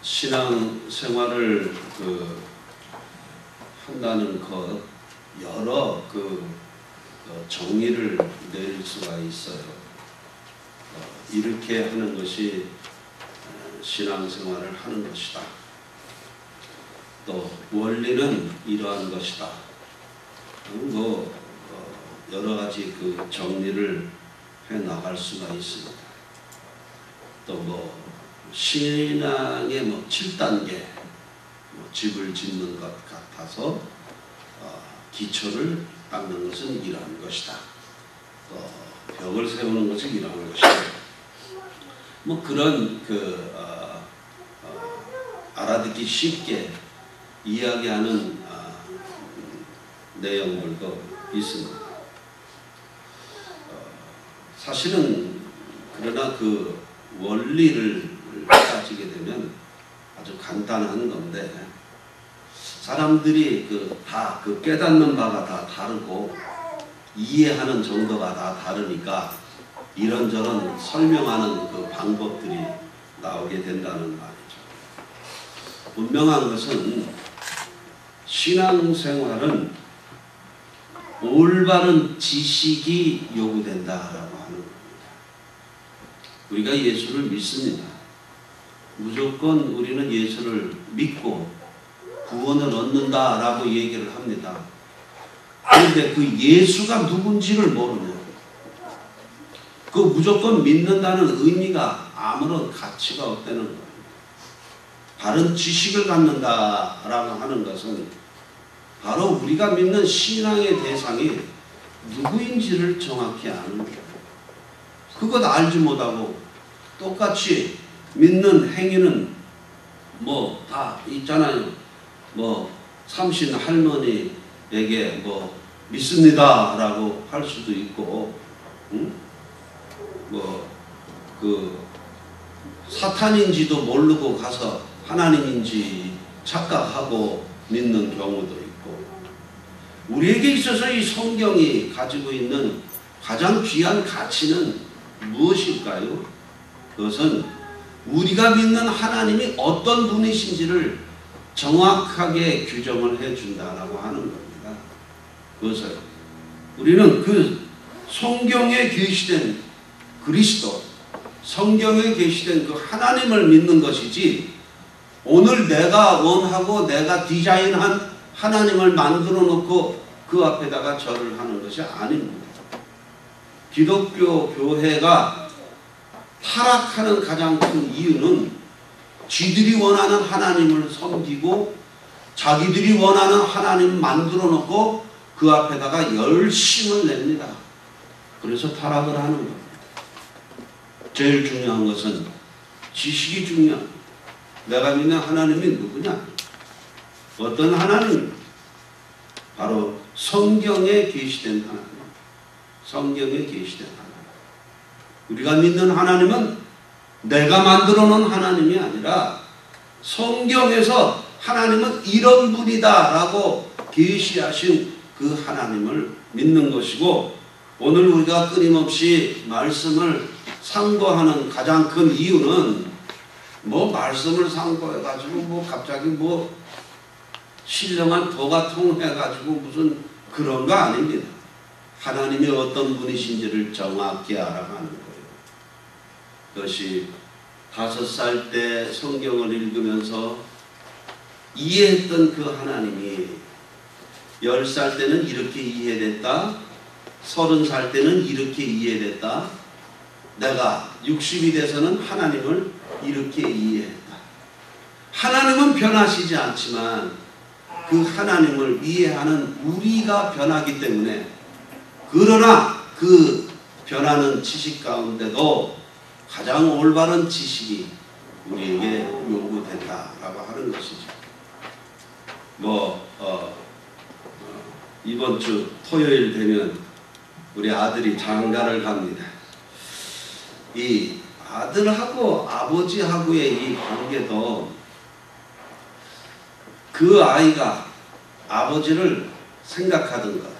신앙 생활을 한다는 것 여러 정의를 내릴 수가 있어요. 이렇게 하는 것이 신앙 생활을 하는 것이다. 또 원리는 이러한 것이다. 여러 가지 정리를 해 나갈 수가 있습니다. 또 신앙의 7단계 집을 짓는 것 같아서 기초를 닦는 것은 이러한 것이다. 또 벽을 세우는 것은 이러한 것이다. 그런 알아듣기 쉽게 이야기하는 내용들도 있습니다. 사실은 그러나 원리를 따지게 되면 아주 간단한 건데 사람들이 다 깨닫는 바가 다 다르고 이해하는 정도가 다 다르니까 이런저런 설명하는 방법들이 나오게 된다는 말이죠. 분명한 것은 신앙생활은 올바른 지식이 요구된다라고 하는 겁니다. 우리가 예수를 믿습니다. 무조건 우리는 예수를 믿고 구원을 얻는다라고 얘기를 합니다. 그런데 예수가 누군지를 모르면 무조건 믿는다는 의미가 아무런 가치가 없다는 거예요. 바른 지식을 갖는다라고 하는 것은 바로 우리가 믿는 신앙의 대상이 누구인지를 정확히 아는 거예요. 그것 알지 못하고 똑같이 믿는 행위는 다 있잖아요. 삼신 할머니에게 믿습니다라고 할 수도 있고, 사탄인지도 모르고 가서 하나님인지 착각하고 믿는 경우도 있고, 우리에게 있어서 이 성경이 가지고 있는 가장 귀한 가치는 무엇일까요? 그것은 우리가 믿는 하나님이 어떤 분이신지를 정확하게 규정을 해준다라고 하는 겁니다. 그것을 우리는 성경에 계시된 그리스도, 성경에 계시된 하나님을 믿는 것이지 오늘 내가 원하고 내가 디자인한 하나님을 만들어 놓고 그 앞에다가 절을 하는 것이 아닙니다. 기독교 교회가 타락하는 가장 큰 이유는 지들이 원하는 하나님을 섬기고 자기들이 원하는 하나님을 만들어 놓고 그 앞에다가 열심을 냅니다. 그래서 타락을 하는 겁니다. 제일 중요한 것은 지식이 중요합니다. 내가 믿는 하나님이 누구냐? 어떤 하나님? 바로 성경에 계시된 하나님. 성경에 계시된 하나님. 우리가 믿는 하나님은 내가 만들어 놓은 하나님이 아니라 성경에서 하나님은 이런 분이다 라고 계시하신 그 하나님을 믿는 것이고, 오늘 우리가 끊임없이 말씀을 상고하는 가장 큰 이유는 말씀을 상고해가지고 갑자기 신령한 도가 통해가지고 무슨 그런 거 아닙니다. 하나님이 어떤 분이신지를 정확히 알아가는 거예요. 그것이 5살 때 성경을 읽으면서 이해했던 그 하나님이 10살 때는 이렇게 이해됐다. 30살 때는 이렇게 이해됐다. 내가 60이 돼서는 하나님을 이렇게 이해했다. 하나님은 변하시지 않지만 그 하나님을 이해하는 우리가 변하기 때문에, 그러나 그 변하는 지식 가운데도 가장 올바른 지식이 우리에게 요구된다라고 하는 것이죠. 이번 주 토요일 되면 우리 아들이 장가를 갑니다. 이 아들하고 아버지하고의 이 관계도 그 아이가 아버지를 생각하던 것,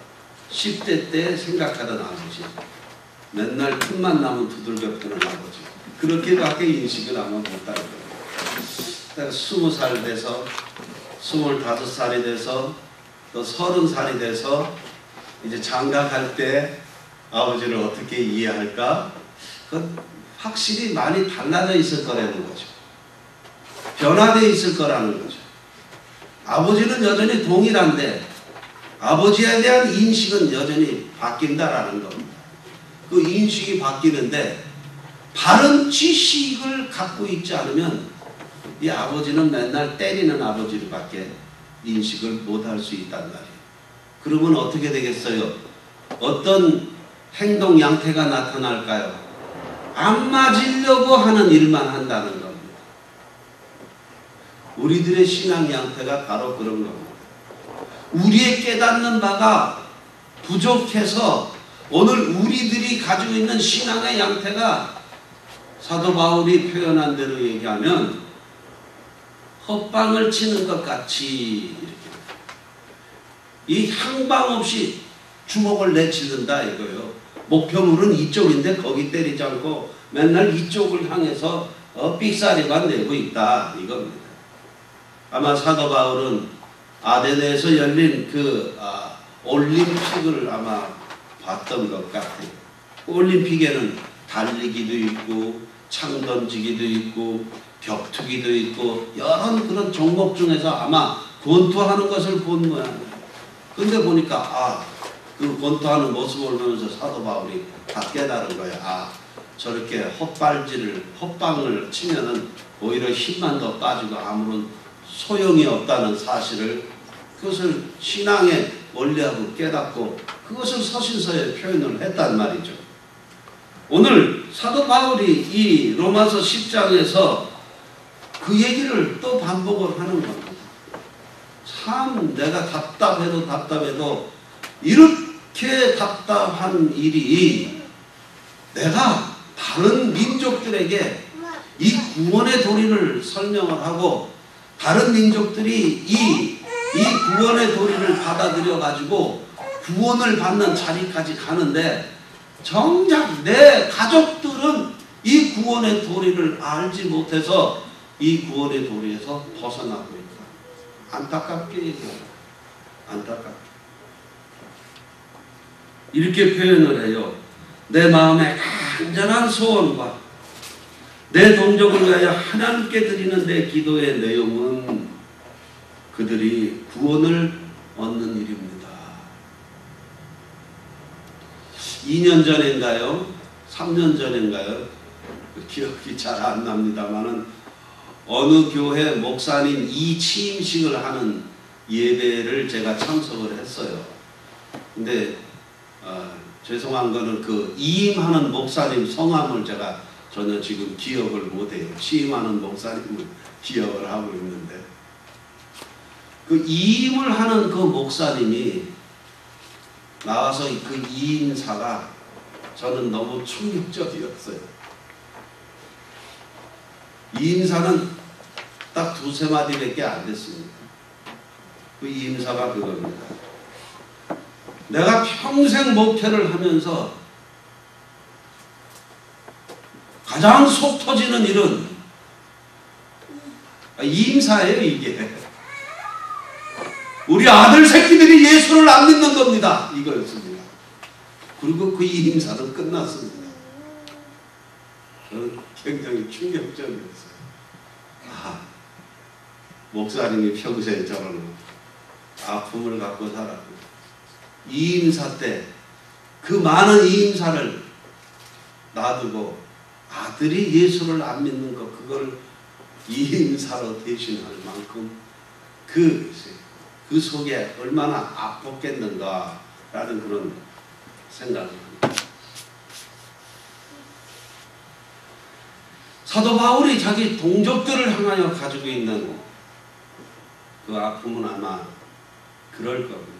10대 때 생각하던 아버지, 맨날 틈만 나면 두들겨 패는 아버지, 그렇게밖에 인식을 아마 못할 거예요. 20살 돼서 25살이 돼서 또 30살이 돼서 이제 장가갈 때 아버지를 어떻게 이해할까? 그건 확실히 많이 달라져 있을 거라는 거죠. 변화되어 있을 거라는 거죠. 아버지는 여전히 동일한데 아버지에 대한 인식은 여전히 바뀐다라는 겁니다. 그 인식이 바뀌는데 바른 지식을 갖고 있지 않으면 이 아버지는 맨날 때리는 아버지로밖에 인식을 못할 수 있단 말이에요. 그러면 어떻게 되겠어요? 어떤 행동 양태가 나타날까요? 안 맞으려고 하는 일만 한다는 겁니다. 우리들의 신앙 양태가 바로 그런 겁니다. 우리의 깨닫는 바가 부족해서 오늘 우리들이 가지고 있는 신앙의 양태가 사도 바울이 표현한 대로 얘기하면 헛방을 치는 것 같이 이렇게 이 향방 없이 주먹을 내치는다 이거요. 목표물은 이쪽인데 거기 때리지 않고 맨날 이쪽을 향해서 삑사리만 내고 있다 이겁니다. 아마 사도 바울은 아데네에서 열린 그 올림픽을 아마 봤던 것 같아요. 올림픽에는 달리기도 있고 창 던지기도 있고 격투기도 있고 여러 그런 종목 중에서 아마 권투하는 것을 본 모양이에요. 근데 보니까 그 권투하는 모습을 보면서 사도 바울이 다 깨달은 거예요. 저렇게 헛방을 치면은 오히려 힘만 더 빠지고 아무런 소용이 없다는 사실을 그것을 신앙의 원리하고 깨닫고 그것을 서신서에 표현을 했단 말이죠. 오늘 사도 바울이 이 로마서 10장에서 그 얘기를 또 반복을 하는 겁니다. 참 내가 답답해도 이렇게 답답한 일이 내가 다른 민족들에게 이 구원의 도리를 설명을 하고 다른 민족들이 이 구원의 도리를 받아들여 가지고 구원을 받는 자리까지 가는데 정작 내 가족들은 이 구원의 도리를 알지 못해서 이 구원의 도리에서 벗어나고 있다. 안타깝게 얘기해요. 안타깝게. 이렇게 표현을 해요. 내 마음의 간절한 소원과 내 동족을 위하여 하나님께 드리는 내 기도의 내용은 그들이 구원을 얻는 일입니다. 2년 전인가요? 3년 전인가요? 기억이 잘 안 납니다만은 어느 교회 목사님 이취임식을 하는 예배를 제가 참석을 했어요. 근데 죄송한 거는 그 이임하는 목사님 성함을 제가 전혀 지금 기억을 못해요. 취임하는 목사님을 기억을 하고 있는데 그 이임을 하는 그 목사님이 나와서 그 이임사가 저는 너무 충격적이었어요. 이임사는 딱 두세 마디밖에 안 됐습니다. 그 이임사가 그겁니다. 내가 평생 목회를 하면서 가장 속 터지는 일은 이임사예요, 이게. 우리 아들 새끼들이 예수를 안 믿는 겁니다. 이거였습니다. 그리고 그 이임사는 끝났습니다. 저는 굉장히 충격적이었어요. 목사님이 평소에 저런 아픔을 갖고 살았고 이임사 때 그 많은 이임사를 놔두고 아들이 예수를 안 믿는 것 그걸 이임사로 대신할 만큼 그 속에 얼마나 아팠겠는가라는 그런 생각을 합니다. 사도 바울이 자기 동족들을 향하여 가지고 있는 그 아픔은 아마 그럴 겁니다.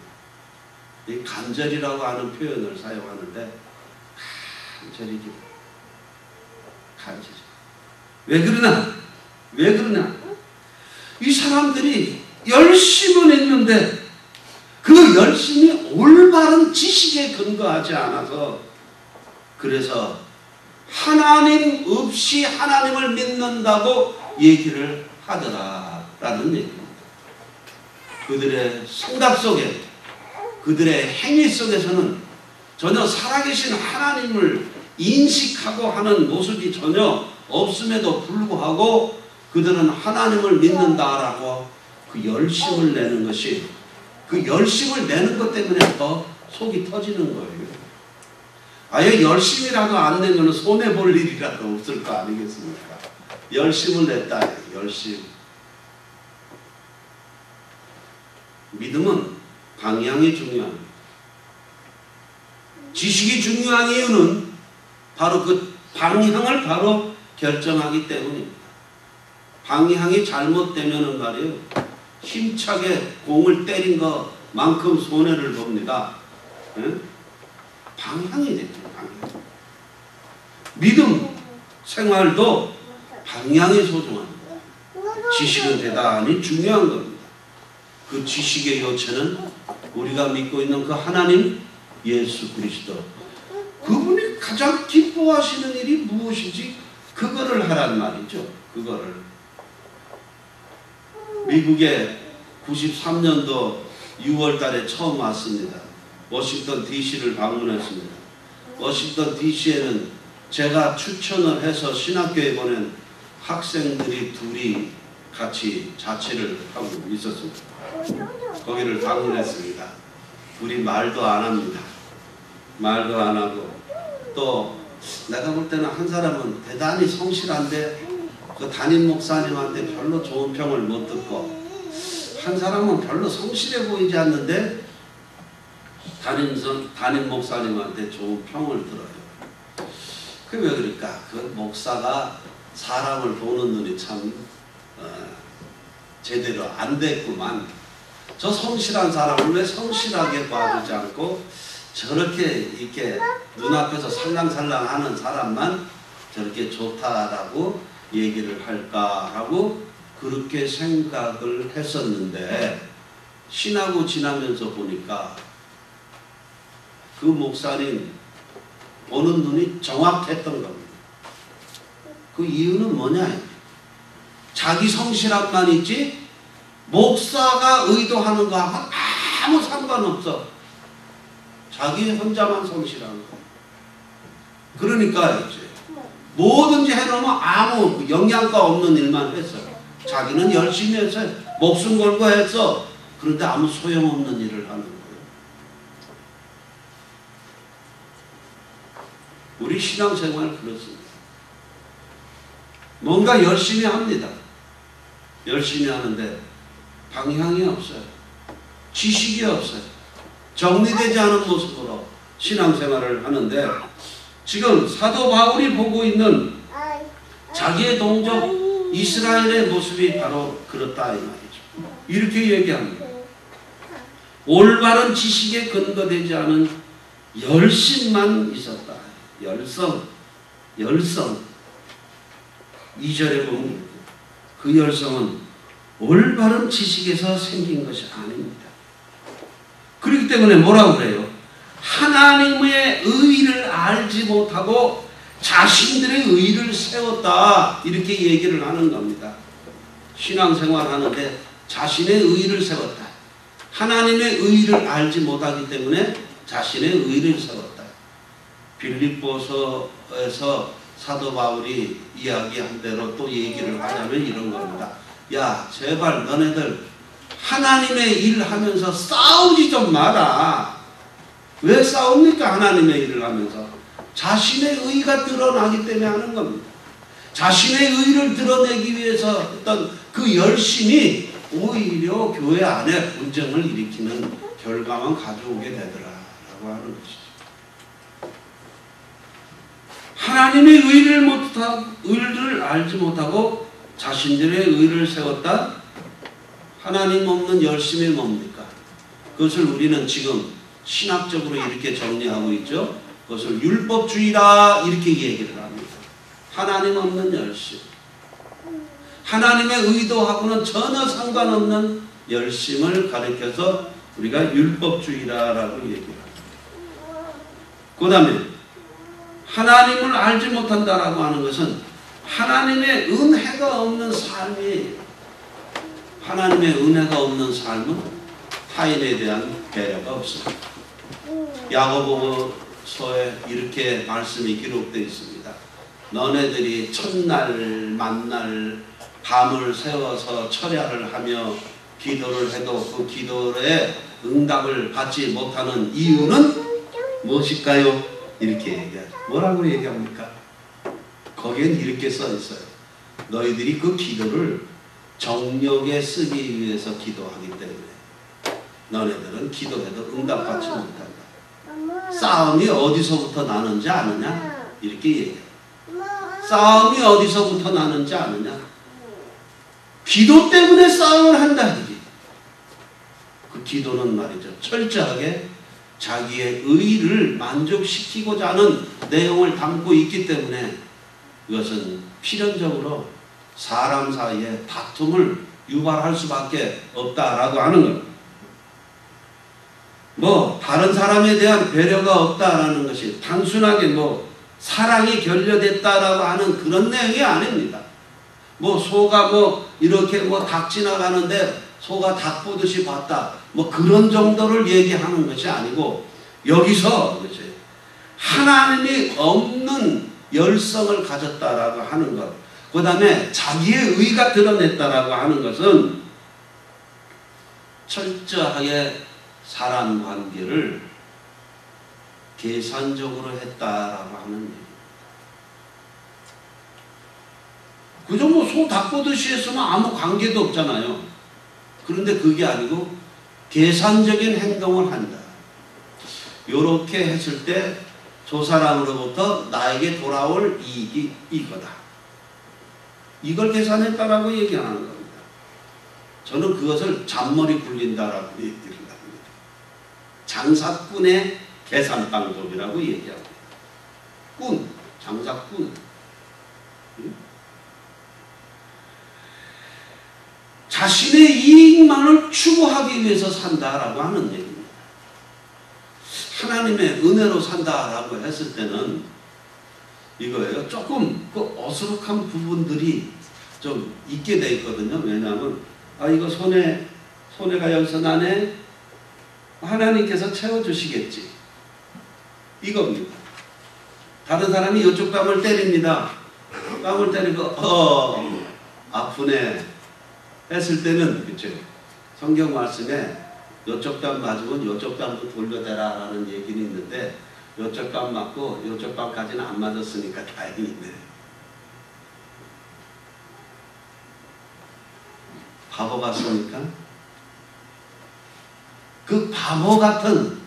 이 간절이라고 하는 표현을 사용하는데 간절이기 간절히. 왜 그러냐? 이 사람들이 열심은 있는데 그 열심이 올바른 지식에 근거하지 않아서 그래서 하나님 없이 하나님을 믿는다고 얘기를 하더라라는 얘기입니다. 그들의 생각 속에, 그들의 행위 속에서는 전혀 살아계신 하나님을 인식하고 하는 모습이 전혀 없음에도 불구하고 그들은 하나님을 믿는다라고 그 열심을 내는 것이, 그 열심을 내는 것 때문에 더 속이 터지는 거예요. 아예 열심이라도 안 내면 손해볼 일이라도 없을 거 아니겠습니까? 열심을 냈다. 열심. 믿음은 방향이 중요합니다. 지식이 중요한 이유는 바로 그 방향을 바로 결정하기 때문입니다. 방향이 잘못되면은 말이에요, 힘차게 공을 때린 것만큼 손해를 봅니다. 네? 방향이 되죠. 방향. 믿음 생활도 방향이 소중합니다. 지식은 대단히 중요한 겁니다. 그 지식의 요체는 우리가 믿고 있는 그 하나님 예수 그리스도, 그분이 가장 기뻐하시는 일이 무엇인지 그거를 하란 말이죠. 그거를. 미국에 93년도 6월 달에 처음 왔습니다. 워싱턴 DC를 방문했습니다. 워싱턴 DC에는 제가 추천을 해서 신학교에 보낸 학생들이 둘이 같이 자취를 하고 있었습니다. 거기를 방문했습니다. 둘이 말도 안 합니다. 말도 안 하고, 또 내가 볼 때는 한 사람은 대단히 성실한데 그 담임 목사님한테 별로 좋은 평을 못 듣고, 한 사람은 별로 성실해 보이지 않는데 담임 목사님한테 좋은 평을 들어요. 그게 왜 그럴까? 그 목사가 사람을 보는 눈이 참 제대로 안 됐구만. 저 성실한 사람을 왜 성실하게 봐주지 않고 저렇게 이렇게 눈앞에서 살랑살랑 하는 사람만 저렇게 좋다라고 얘기를 할까 하고 그렇게 생각을 했었는데, 신하고 지나면서 보니까 그 목사님 보는 눈이 정확했던 겁니다. 그 이유는 뭐냐? 자기 성실함만 있지 목사가 의도하는 거하고 아무 상관없어. 자기 혼자만 성실한 거. 그러니까 이제 뭐든지 해놓으면 아무 영양가 없는 일만 했어요. 자기는 열심히 했어요. 목숨 걸고 했어. 그런데 아무 소용없는 일을 하는 거예요. 우리 신앙생활 그렇습니다. 뭔가 열심히 합니다. 열심히 하는데 방향이 없어요. 지식이 없어요. 정리되지 않은 모습으로 신앙생활을 하는데, 지금 사도 바울이 보고 있는 자기의 동족 이스라엘의 모습이 바로 그렇다 이 말이죠. 이렇게 얘기합니다. 올바른 지식에 근거되지 않은 열심만 있었다. 열성. 2절에 보면 그 열성은 올바른 지식에서 생긴 것이 아닙니다. 그렇기 때문에 뭐라고 그래요? 하나님의 의를 알지 못하고 자신들의 의를 세웠다, 이렇게 얘기를 하는 겁니다. 신앙생활 하는데 자신의 의를 세웠다. 하나님의 의를 알지 못하기 때문에 자신의 의를 세웠다. 빌립보서에서 사도 바울이 이야기한 대로 또 얘기를 하자면 이런 겁니다. 야, 제발 너네들 하나님의 일을 하면서 싸우지 좀 마라. 왜 싸웁니까? 하나님의 일을 하면서 자신의 의가 드러나기 때문에 하는 겁니다. 자신의 의를 드러내기 위해서 어떤 그 열심이 오히려 교회 안에 분쟁을 일으키는 결과만 가져오게 되더라라고 하는 것이죠. 하나님의 의를 알지 못하고 자신들의 의를 세웠다. 하나님 없는 열심이 뭡니까? 그것을 우리는 지금 신학적으로 이렇게 정리하고 있죠. 그것을 율법주의다 이렇게 얘기를 합니다. 하나님 없는 열심. 하나님의 의도하고는 전혀 상관없는 열심을 가리켜서 우리가 율법주의다라고 얘기합니다. 그 다음에 하나님을 알지 못한다라고 하는 것은 하나님의 은혜가 없는 삶이 하나님의 은혜가 없는 삶은 타인에 대한 배려가 없습니다. 야고보서에 이렇게 말씀이 기록되어 있습니다. 너네들이 첫날 만날 밤을 새워서 철야를 하며 기도를 해도 그 기도에 응답을 받지 못하는 이유는 무엇일까요? 이렇게 얘기하죠. 뭐라고 얘기합니까? 거기엔 이렇게 써 있어요. 너희들이 그 기도를 정력에 쓰기 위해서 기도하기 때문에 너네들은 기도해도 응답받지 못한다. 싸움이 어디서부터 나는지 아느냐? 이렇게 얘기해요. 싸움이 어디서부터 나는지 아느냐? 기도 때문에 싸움을 한다. 그 기도는 말이죠. 철저하게 자기의 의를 만족시키고자 하는 내용을 담고 있기 때문에 이것은 필연적으로 사람 사이에 다툼을 유발할 수밖에 없다라고 하는 겁니다. 뭐 다른 사람에 대한 배려가 없다라는 것이 단순하게 뭐 사랑이 결여됐다라고 하는 그런 내용이 아닙니다. 뭐 소가 뭐 이렇게 뭐 닭 지나가는데 소가 닭 보듯이 봤다. 뭐 그런 정도를 얘기하는 것이 아니고 여기서 하나님이 없는 열성을 가졌다라고 하는 것, 그 다음에 자기의 의가 드러냈다라고 하는 것은 철저하게 사람 관계를 계산적으로 했다라고 하는 얘기입니다. 그저 뭐 소 닭 보듯이 했으면 아무 관계도 없잖아요. 그런데 그게 아니고 계산적인 행동을 한다. 이렇게 했을 때 저 사람으로부터 나에게 돌아올 이익이 이거다. 이걸 계산했다라고 얘기하는 겁니다. 저는 그것을 잔머리 굴린다라고 얘기를 합니다. 장사꾼의 계산 방법이라고 얘기합니다. 꾼, 장사꾼. 자신의 이익만을 추구하기 위해서 산다라고 하는 얘기입니다. 하나님의 은혜로 산다라고 했을 때는 이거예요. 조금 그 어수룩한 부분들이 좀 있게 돼 있거든요. 왜냐하면 이거 손해가 여기서 나네. 하나님께서 채워주시겠지. 이겁니다. 다른 사람이 이쪽 뺨을 때립니다. 뺨을 때리고 아프네 했을 때는 그렇죠. 성경 말씀에 이쪽 뺨 맞으면 이쪽 뺨도 돌려대라 라는 얘기는 있는데 이쪽 뺨 맞고 이쪽 뺨까지는 안 맞았으니까 다행이네. 바보 같습니까? 그 바보 같은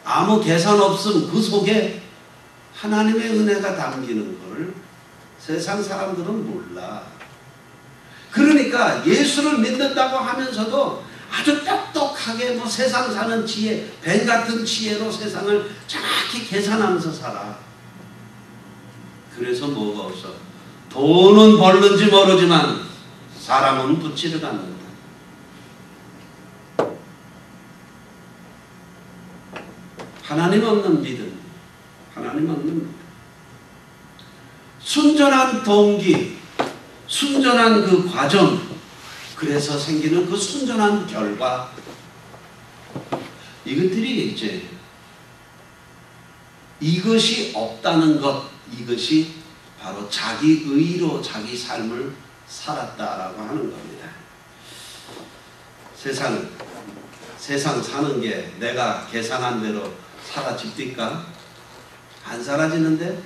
아무 계산 없음 그 속에 하나님의 은혜가 담기는 걸 세상 사람들은 몰라. 그러니까 예수를 믿는다고 하면서도 아주 똑똑하게 뭐 세상 사는 지혜, 뱀 같은 지혜로 세상을 정확히 계산하면서 살아. 그래서 뭐가 없어. 돈은 벌는지 모르지만 사람은 붙지를 않는다. 하나님 없는 믿음, 하나님 없는 믿음. 순전한 동기, 순전한 그 과정, 그래서 생기는 그 순전한 결과, 이것들이 이제 이것이 없다는 것, 이것이 바로 자기 의로 자기 삶을 살았다라고 하는 겁니다. 세상 사는 게 내가 계산한 대로 사라집니까? 안 사라지는데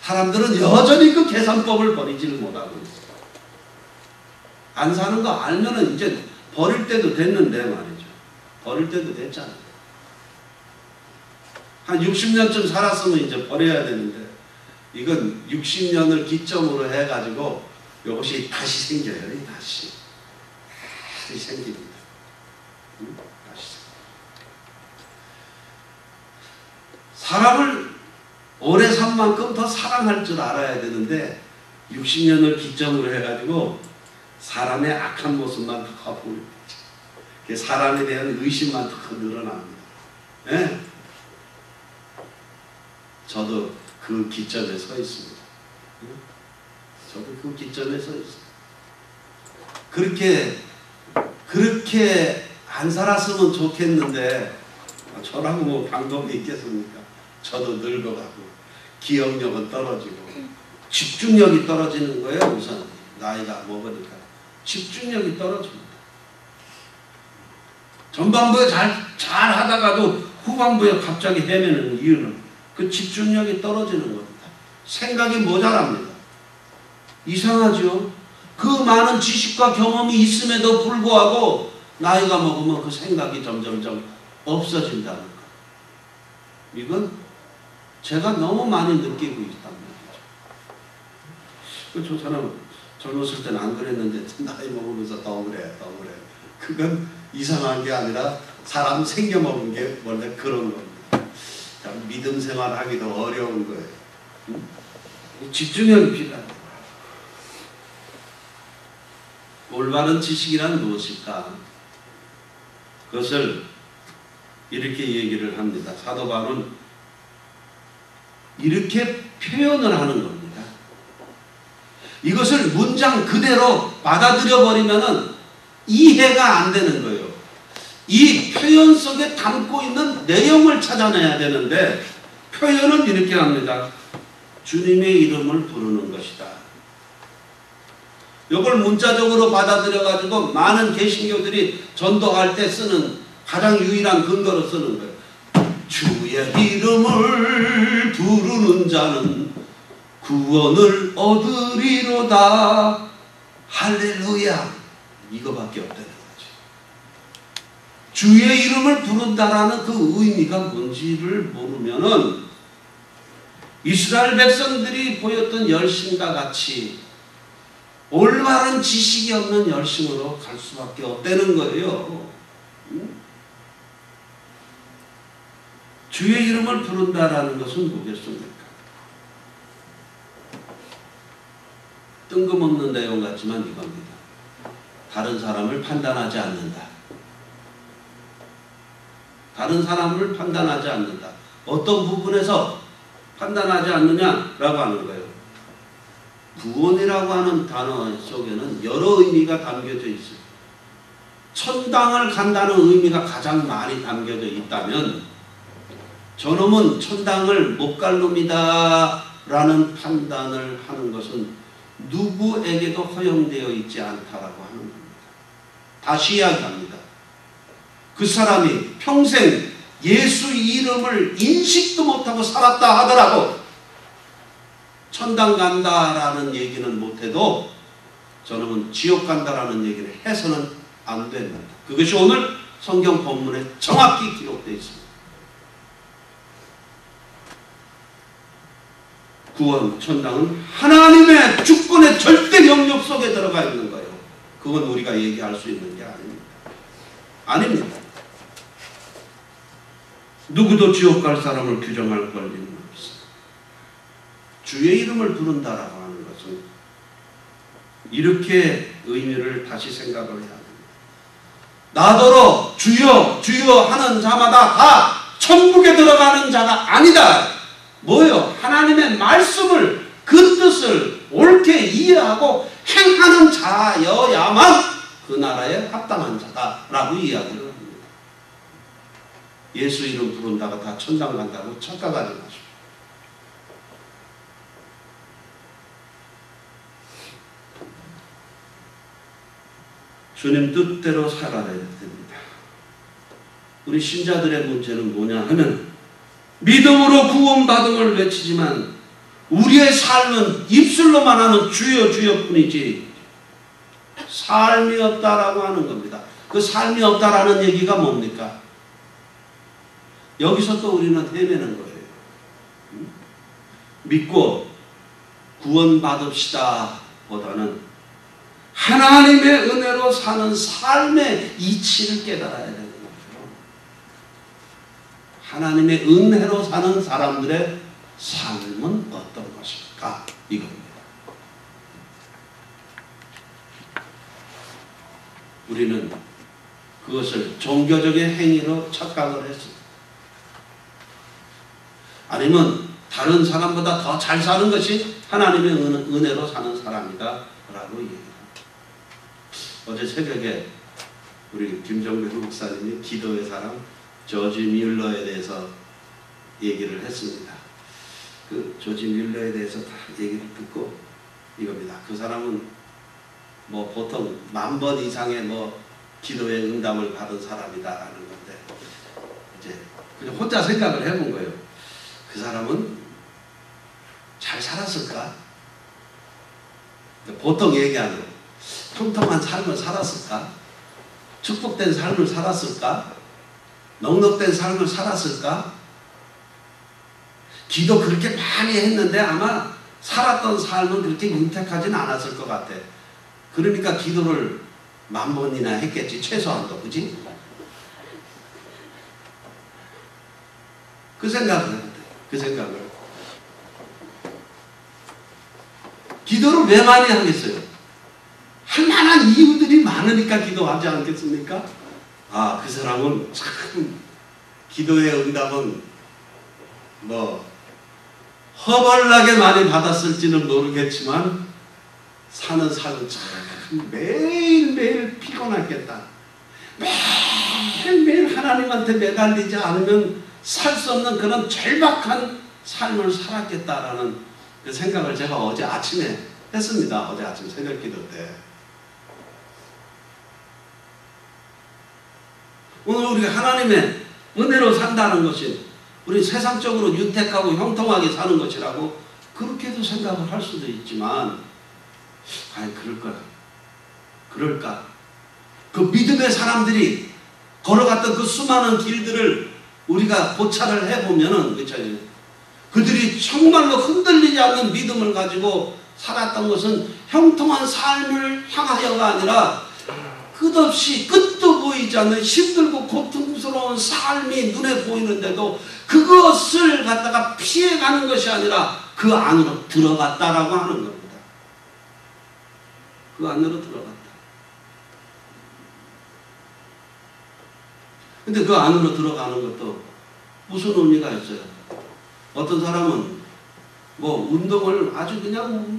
사람들은 여전히 그 계산법을 버리지를 못하고 있어요. 안 사는 거 알면은 이제 버릴 때도 됐는데 말이죠. 버릴 때도 됐잖아요. 한 60년쯤 살았으면 이제 버려야 되는데 이건 60년을 기점으로 해가지고 이것이 다시 생겨요. 다시 생깁니다. 다시. 사람을 오래 산 만큼 더 사랑할 줄 알아야 되는데 60년을 기점으로 해가지고 사람의 악한 모습만 더 보이고 사람에 대한 의심만 더 늘어납니다. 네? 저도 그 기점에 서 있습니다. 저도 그 기점에 서 있습니다. 그렇게 그렇게 안 살았으면 좋겠는데 저라고 뭐 방법이 있겠습니까? 저도 늙어가고 기억력은 떨어지고 집중력이 떨어지는 거예요. 우선 나이가 먹으니까 집중력이 떨어집니다. 전반부에 잘 하다가도 후반부에 갑자기 헤매는 이유는 그 집중력이 떨어지는 겁니다. 생각이 모자랍니다. 이상하죠? 그 많은 지식과 경험이 있음에도 불구하고 나이가 먹으면 그 생각이 점점점 없어진다는 것. 이건 제가 너무 많이 느끼고 있다는 얘기죠. 저 사람은 젊었을 때는 안 그랬는데 나이 먹으면서 더 그래. 그건 이상한 게 아니라 사람 생겨먹은 게 원래 그런 겁니다. 믿음 생활하기도 어려운 거예요. 집중력이 필요합니다. 올바른 지식이란 무엇일까? 그것을 이렇게 얘기를 합니다. 사도 바울은 이렇게 표현을 하는 겁니다. 이것을 문장 그대로 받아들여 버리면은 이해가 안 되는 거예요. 이 표현 속에 담고 있는 내용을 찾아내야 되는데 표현은 이렇게 합니다. 주님의 이름을 부르는 것이다. 이걸 문자적으로 받아들여 가지고 많은 개신교들이 전도할 때 쓰는 가장 유일한 근거로 쓰는 거예요. 주의 이름을 부르는 자는 구원을 얻으리로다. 할렐루야. 이거밖에 없다는 거지. 주의 이름을 부른다라는 그 의미가 뭔지를 모르면은 이스라엘 백성들이 보였던 열심과 같이 올바른 지식이 없는 열심으로 갈 수밖에 없다는 거예요. 주의 이름을 부른다라는 것은 뭐겠습니까? 뜬금없는 내용 같지만 이겁니다. 다른 사람을 판단하지 않는다. 다른 사람을 판단하지 않는다. 어떤 부분에서 판단하지 않느냐라고 하는 거예요. 구원이라고 하는 단어 속에는 여러 의미가 담겨져 있어요. 천당을 간다는 의미가 가장 많이 담겨져 있다면 저놈은 천당을 못 갈 놈이다 라는 판단을 하는 것은 누구에게도 허용되어 있지 않다라고 하는 겁니다. 다시 이야기합니다. 그 사람이 평생 예수 이름을 인식도 못하고 살았다 하더라도 천당 간다라는 얘기는 못해도 저는 지옥 간다라는 얘기를 해서는 안 됩니다. 그것이 오늘 성경 본문에 정확히 기록되어 있습니다. 구원, 천당은 하나님의 주권의 절대 영역 속에 들어가 있는 거예요. 그건 우리가 얘기할 수 있는 게 아닙니다. 아닙니다. 누구도 지옥 갈 사람을 규정할 권리는 없어요. 주의 이름을 부른다라고 하는 것은 이렇게 의미를 다시 생각을 해야 합니다. 나더러 주여 주여 하는 자마다 다 천국에 들어가는 자가 아니다. 뭐요? 하나님의 말씀을 그 뜻을 옳게 이해하고 행하는 자여야만 그 나라에 합당한 자다라고 이야기를 합니다. 예수 이름 부른다가 다 천당 간다고 착각하지 마십시오. 주님 뜻대로 살아야 됩니다. 우리 신자들의 문제는 뭐냐 하면 믿음으로 구원받음을 외치지만 우리의 삶은 입술로만 하는 주여 주여 뿐이지 삶이 없다라고 하는 겁니다. 그 삶이 없다라는 얘기가 뭡니까? 여기서 또 우리는 헤매는 거예요. 믿고 구원받읍시다 보다는 하나님의 은혜로 사는 삶의 이치를 깨달아야 되는 거죠. 하나님의 은혜로 사는 사람들의 삶은 어떤 것일까? 이겁니다. 우리는 그것을 종교적인 행위로 착각을 했습니다. 아니면 다른 사람보다 더 잘 사는 것이 하나님의 은혜로 사는 사람이다 라고 얘기합니다. 어제 새벽에 우리 김정배 목사님이 기도의 사람 조지 뮬러에 대해서 얘기를 했습니다. 그 조지 뮬러에 대해서 다 얘기를 듣고 이겁니다. 그 사람은 뭐 보통 10,000번 이상의 뭐 기도의 응답을 받은 사람이다라는 건데, 이제 그냥 혼자 생각을 해본 거예요. 그 사람은 잘 살았을까? 보통 얘기하는 통통한 삶을 살았을까? 축복된 삶을 살았을까? 넉넉된 삶을 살았을까? 기도 그렇게 많이 했는데 아마 살았던 삶은 그렇게 윤택하진 않았을 것 같아. 그러니까 기도를 10,000번이나 했겠지, 최소한도. 그지? 그 생각을. 기도를 왜 많이 하겠어요? 할 만한 이유들이 많으니까 기도하지 않겠습니까? 아, 그 사람은 참 기도의 응답은 뭐 허벌나게 많이 받았을지는 모르겠지만 사는 삶은 참 매일매일 피곤했겠다. 매일매일 하나님한테 매달리지 않으면 살 수 없는 그런 절박한 삶을 살았겠다라는 그 생각을 제가 어제 아침에 했습니다. 어제 아침 새벽기도 때. 오늘 우리가 하나님의 은혜로 산다는 것이 우리 세상적으로 윤택하고 형통하게 사는 것이라고 그렇게도 생각을 할 수도 있지만, 과연 그럴까? 그 믿음의 사람들이 걸어갔던 그 수많은 길들을 우리가 고찰을 해보면은, 그렇죠? 그들이 정말로 흔들리지 않는 믿음을 가지고 살았던 것은 형통한 삶을 향하여가 아니라 끝없이 끝도 보이지 않는 힘들고 고통스러운 삶이 눈에 보이는데도 그것을 갖다가 피해가는 것이 아니라 그 안으로 들어갔다라고 하는 겁니다. 그 안으로 들어갔다. 근데 그 안으로 들어가는 것도 무슨 의미가 있어요? 어떤 사람은 뭐 운동을 아주 그냥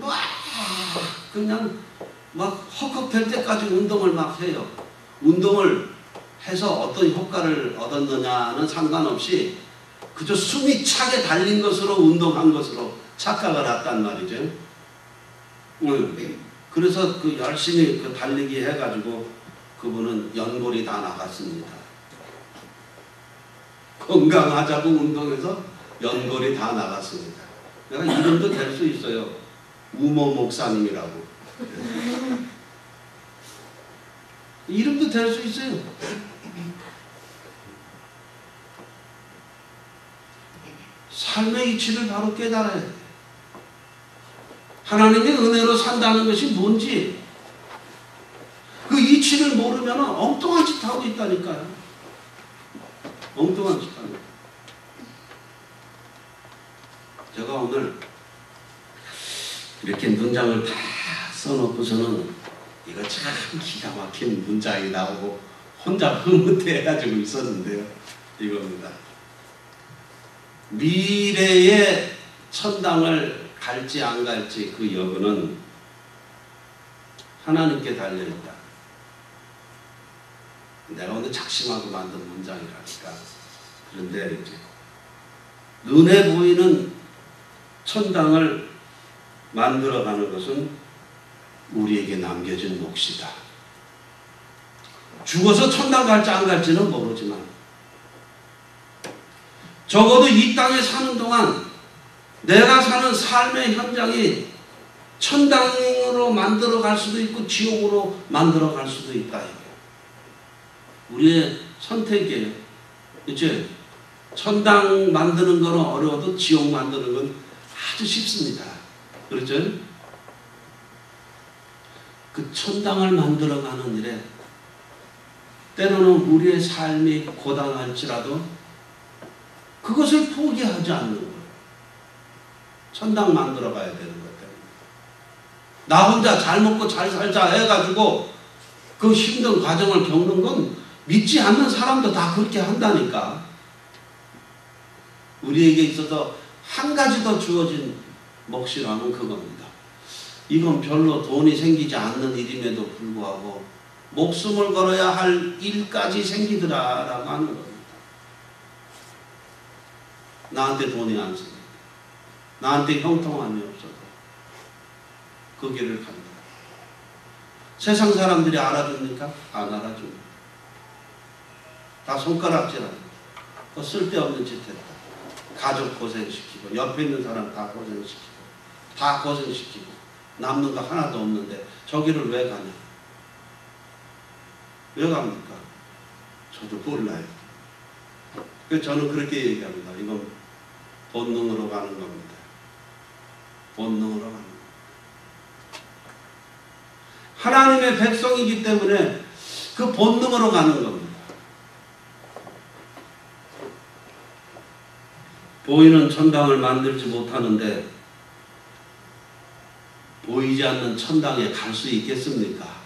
막 헉헉될 때까지 운동을 막 해요. 운동을 해서 어떤 효과를 얻었느냐는 상관없이 그저 숨이 차게 달린 것으로 운동한 것으로 착각을 했단 말이죠. 그래서 그 열심히 그 달리기 해가지고 그분은 연골이 다 나갔습니다. 건강하자고 운동해서 연골이 다 나갔습니다. 내가 이름도 될 수 있어요. 우모 목사님이라고. 이름도 될 수 있어요. 삶의 이치를 바로 깨달아야 돼. 하나님의 은혜로 산다는 것이 뭔지 그 이치를 모르면 엉뚱한 짓 하고 있다니까요. 엉뚱한 짓 하는 거예요. 제가 오늘 이렇게 문장을 다 써놓고서는 이거 참 기가 막힌 문장이 나오고 혼자 흐뭇해가지고 있었는데요. 이겁니다. 미래의 천당을 갈지 안 갈지 그 여부는 하나님께 달려있다. 내가 오늘 작심하고 만든 문장이라니까. 그런데 이제 눈에 보이는 천당을 만들어가는 것은 우리에게 남겨진 몫이다. 죽어서 천당 갈지 안 갈지는 모르지만 적어도 이 땅에 사는 동안 내가 사는 삶의 현장이 천당으로 만들어 갈 수도 있고 지옥으로 만들어 갈 수도 있다. 우리의 선택이에요. 그치? 천당 만드는 건 어려워도 지옥 만드는 건 아주 쉽습니다. 그렇죠? 그 천당을 만들어가는 일에 때로는 우리의 삶이 고단할지라도 그것을 포기하지 않는 거예요. 천당 만들어 가야 되는 것 때문에. 나 혼자 잘 먹고 잘 살자 해가지고 그 힘든 과정을 겪는 건 믿지 않는 사람도 다 그렇게 한다니까. 우리에게 있어서 한 가지 더 주어진 몫이라면 그겁니다. 이건 별로 돈이 생기지 않는 일임에도 불구하고 목숨을 걸어야 할 일까지 생기더라라고 하는 겁니다. 나한테 돈이 안 생겨. 나한테 형통함이 없어도 그 길을 간다. 세상 사람들이 알아줍니까? 안 알아줍니다. 다 손가락질합니다. 그 쓸데없는 짓 했다. 가족 고생시키고 옆에 있는 사람 다 고생시키고 다 고생시키고 남는 거 하나도 없는데 저기를 왜 가냐? 왜 갑니까? 저도 몰라요. 그래서 저는 그렇게 얘기합니다. 이건 본능으로 가는 겁니다. 본능으로 가는 겁니다. 하나님의 백성이기 때문에 그 본능으로 가는 겁니다. 보이는 천당을 만들지 못하는데 보이지 않는 천당에 갈 수 있겠습니까?